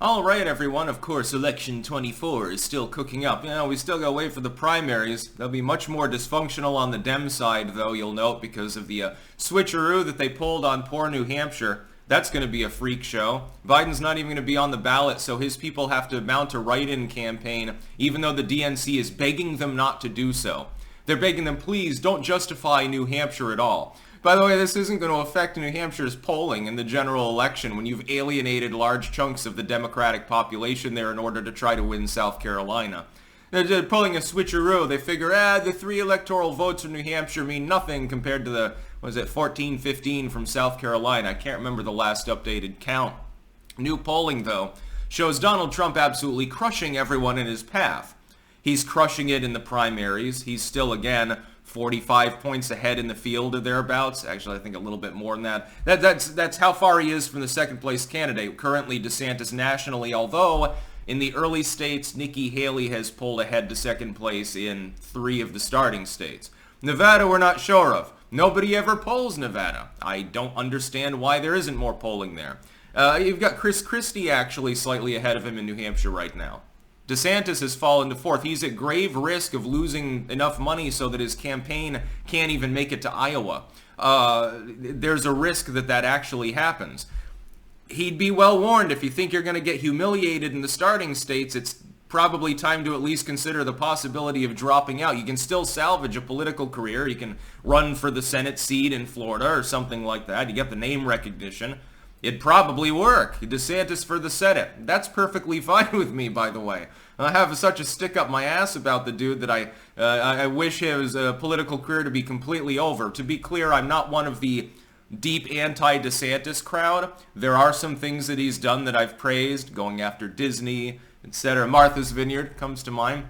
All right, everyone. Of course, election 24 is still cooking up. We still gotta wait for the primaries. They'll be much more dysfunctional on the Dem side, though, you'll note, because of the switcheroo that they pulled on poor New Hampshire. That's going to be a freak show. Biden's not even going to be on the ballot, so his people have to mount a write-in campaign, even though the DNC is begging them not to do so. They're begging them, please, don't justify New Hampshire at all. By the way, this isn't going to affect New Hampshire's polling in the general election when you've alienated large chunks of the Democratic population there in order to try to win South Carolina. They're pulling a switcheroo. They figure, the 3 electoral votes in New Hampshire mean nothing compared to the, 14, 15 from South Carolina. I can't remember the last updated count. New polling, though, shows Donald Trump absolutely crushing everyone in his path. He's crushing it in the primaries. He's still, again, 45 points ahead in the field or thereabouts. Actually, I think a little bit more than that. That's how far he is from the second place candidate. Currently, DeSantis nationally, although in the early states, Nikki Haley has pulled ahead to second place in 3 of the starting states. Nevada, we're not sure of. Nobody ever polls Nevada. I don't understand why there isn't more polling there. You've got Chris Christie actually slightly ahead of him in New Hampshire right now. DeSantis has fallen to 4th. He's at grave risk of losing enough money so that his campaign can't even make it to Iowa. There's a risk that actually happens. He'd be well warned. If you think you're going to get humiliated in the starting states, it's probably time to at least consider the possibility of dropping out. You can still salvage a political career. You can run for the Senate seat in Florida or something like that. You get the name recognition. It'd probably work. DeSantis for the Senate. That's perfectly fine with me, by the way. I have such a stick up my ass about the dude that I wish his political career to be completely over. To be clear, I'm not one of the deep anti-DeSantis crowd. There are some things that he's done that I've praised, going after Disney, etc. Martha's Vineyard comes to mind.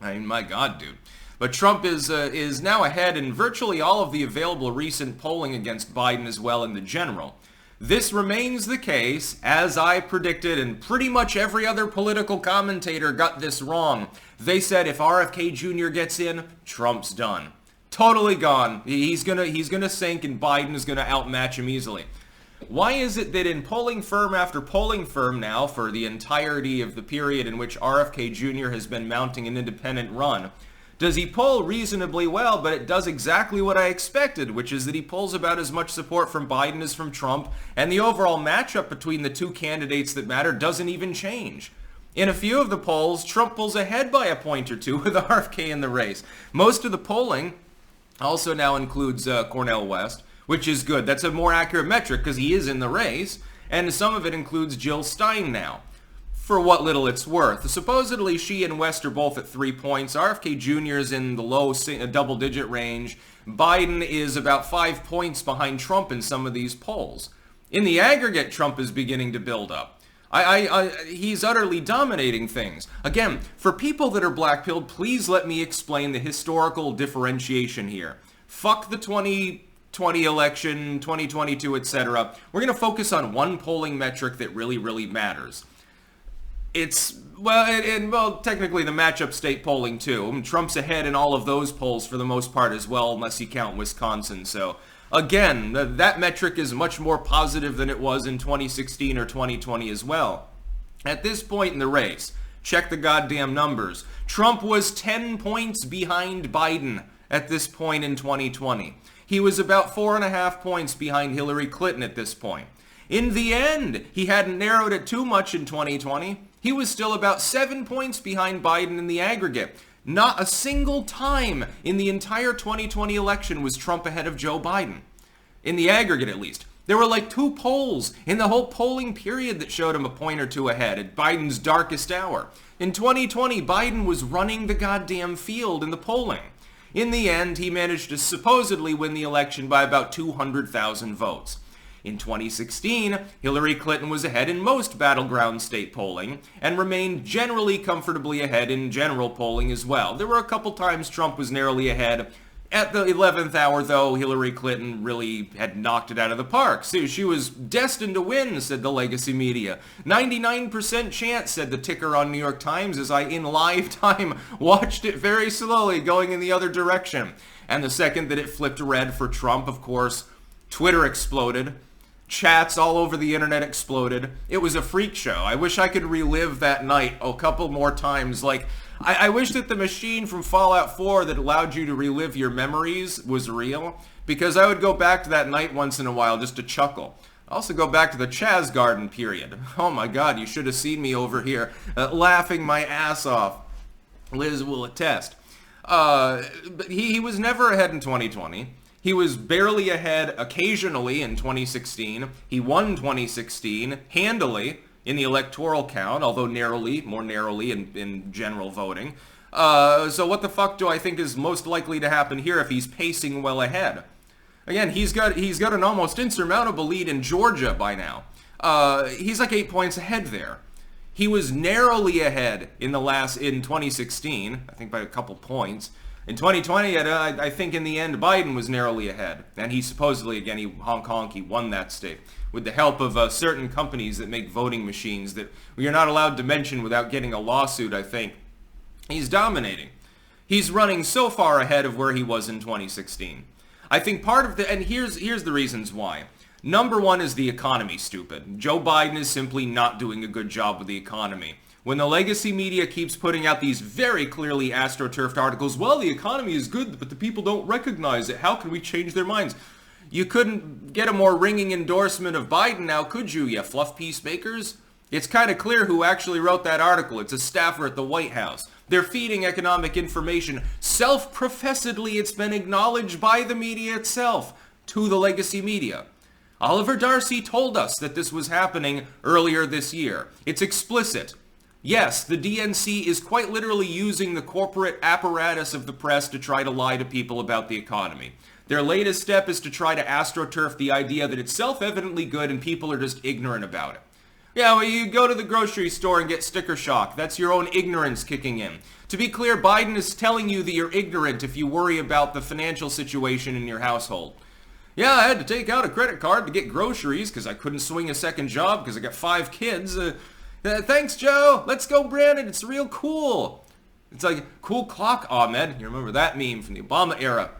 I mean, my God, dude. But Trump is now ahead in virtually all of the available recent polling against Biden as well in the general. This remains the case, as I predicted, and pretty much every other political commentator got this wrong. They said if RFK Jr. gets in, Trump's done. Totally gone. He's gonna sink, and Biden is gonna outmatch him easily. Why is it that in polling firm after polling firm now, for the entirety of the period in which RFK Jr. has been mounting an independent run, does he poll reasonably well, but it does exactly what I expected, which is that he pulls about as much support from Biden as from Trump, and the overall matchup between the 2 candidates that matter doesn't even change. In a few of the polls, Trump pulls ahead by a point or 2 with RFK in the race. Most of the polling also now includes Cornel West, which is good. That's a more accurate metric because he is in the race, and some of it includes Jill Stein now. For what little it's worth. Supposedly, she and West are both at 3 points. RFK Jr. is in the low double-digit range. Biden is about 5 points behind Trump in some of these polls. In the aggregate, Trump is beginning to build up. He's utterly dominating things. Again, for people that are black-pilled, please let me explain the historical differentiation here. Fuck the 2020 election, 2022, etc. We're going to focus on one polling metric that really, really matters. It's, well, technically the matchup state polling too. Trump's ahead in all of those polls for the most part as well, unless you count Wisconsin. So, again, that metric is much more positive than it was in 2016 or 2020 as well. At this point in the race, check the goddamn numbers. Trump was 10 points behind Biden at this point in 2020. He was about 4.5 points behind Hillary Clinton at this point. In the end, he hadn't narrowed it too much in 2020. He was still about 7 points behind Biden in the aggregate. Not a single time in the entire 2020 election was Trump ahead of Joe Biden. In the aggregate, at least. There were like 2 polls in the whole polling period that showed him a point or 2 ahead at Biden's darkest hour. In 2020, Biden was running the goddamn field in the polling. In the end, he managed to supposedly win the election by about 200,000 votes. In 2016, Hillary Clinton was ahead in most battleground state polling and remained generally comfortably ahead in general polling as well. There were a couple times Trump was narrowly ahead. At the 11th hour, though, Hillary Clinton really had knocked it out of the park. So she was destined to win, said the legacy media. 99% chance, said the ticker on New York Times, as I, in live time, watched it very slowly going in the other direction. And the second that it flipped red for Trump, of course, Twitter exploded. Chats all over the internet exploded. It was a freak show. I wish I could relive that night a couple more times. Like, I wish that the machine from Fallout 4 that allowed you to relive your memories was real, because I would go back to that night once in a while just to chuckle. Also go back to the Chaz Garden period. Oh my god, you should have seen me over here laughing my ass off. Liz will attest. But he was never ahead in 2020. He was barely ahead occasionally in 2016. He won 2016 handily in the electoral count, although more narrowly in general voting. So what the fuck do I think is most likely to happen here if he's pacing well ahead? Again, he's got an almost insurmountable lead in Georgia by now. He's like 8 points ahead there. He was narrowly ahead in 2016, I think by a couple points. In 2020, I think in the end, Biden was narrowly ahead. And he supposedly, again, he won that state with the help of certain companies that make voting machines that we are not allowed to mention without getting a lawsuit, I think. He's dominating. He's running so far ahead of where he was in 2016. I think and here's the reasons why. Number one is the economy, stupid. Joe Biden is simply not doing a good job with the economy. When the legacy media keeps putting out these very clearly astroturfed articles, well, the economy is good, but the people don't recognize it. How can we change their minds? You couldn't get a more ringing endorsement of Biden now, could you, you fluff peacemakers? It's kind of clear who actually wrote that article. It's a staffer at the White House. They're feeding economic information. Self-professedly, it's been acknowledged by the media itself to the legacy media. Oliver Darcy told us that this was happening earlier this year. It's explicit. Yes, the DNC is quite literally using the corporate apparatus of the press to try to lie to people about the economy. Their latest step is to try to astroturf the idea that it's self-evidently good and people are just ignorant about it. Yeah, well, you go to the grocery store and get sticker shock. That's your own ignorance kicking in. To be clear, Biden is telling you that you're ignorant if you worry about the financial situation in your household. Yeah, I had to take out a credit card to get groceries because I couldn't swing a second job because I got 5 kids. Thanks, Joe. Let's go, Brandon. It's real cool. It's like, cool clock, Ahmed. You remember that meme from the Obama era.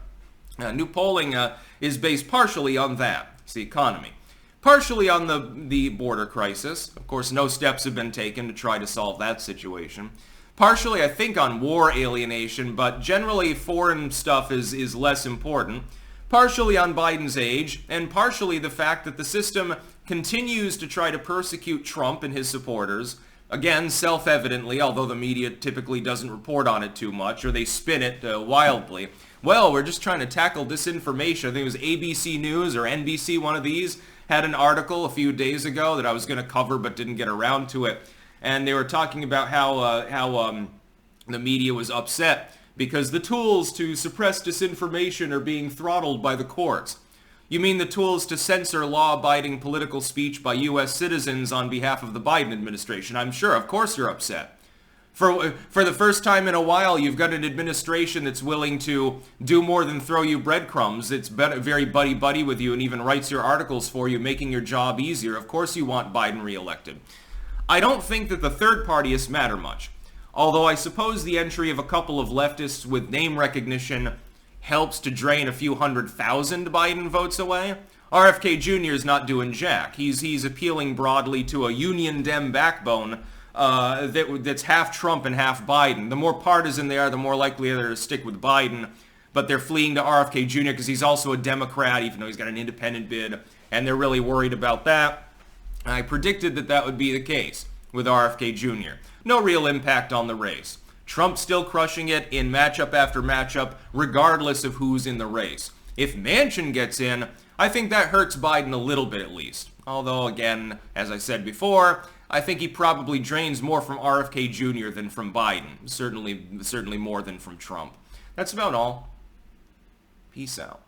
New polling is based partially on that. It's the economy. Partially on the border crisis. Of course, no steps have been taken to try to solve that situation. Partially, I think, on war alienation, but generally foreign stuff is less important. Partially on Biden's age, and partially the fact that the system continues to try to persecute Trump and his supporters. Again, self-evidently, although the media typically doesn't report on it too much, or they spin it wildly. Well, we're just trying to tackle disinformation. I think it was ABC News or NBC, one of these, had an article a few days ago that I was going to cover but didn't get around to it. And they were talking about how the media was upset because the tools to suppress disinformation are being throttled by the courts. You mean the tools to censor law-abiding political speech by U.S. citizens on behalf of the Biden administration? I'm sure, of course you're upset. For the first time in a while, you've got an administration that's willing to do more than throw you breadcrumbs. It's very buddy-buddy with you and even writes your articles for you, making your job easier. Of course you want Biden reelected. I don't think that the third partyists matter much. Although I suppose the entry of a couple of leftists with name recognition helps to drain a few 100,000 Biden votes away. RFK Jr. is not doing jack. He's appealing broadly to a Union Dem backbone that's half Trump and half Biden. The more partisan they are, the more likely they're to stick with Biden. But they're fleeing to RFK Jr. because he's also a Democrat, even though he's got an independent bid. And they're really worried about that. I predicted that would be the case with RFK Jr. No real impact on the race. Trump still crushing it in matchup after matchup, regardless of who's in the race. If Manchin gets in, I think that hurts Biden a little bit at least. Although, again, as I said before, I think he probably drains more from RFK Jr. than from Biden. Certainly more than from Trump. That's about all. Peace out.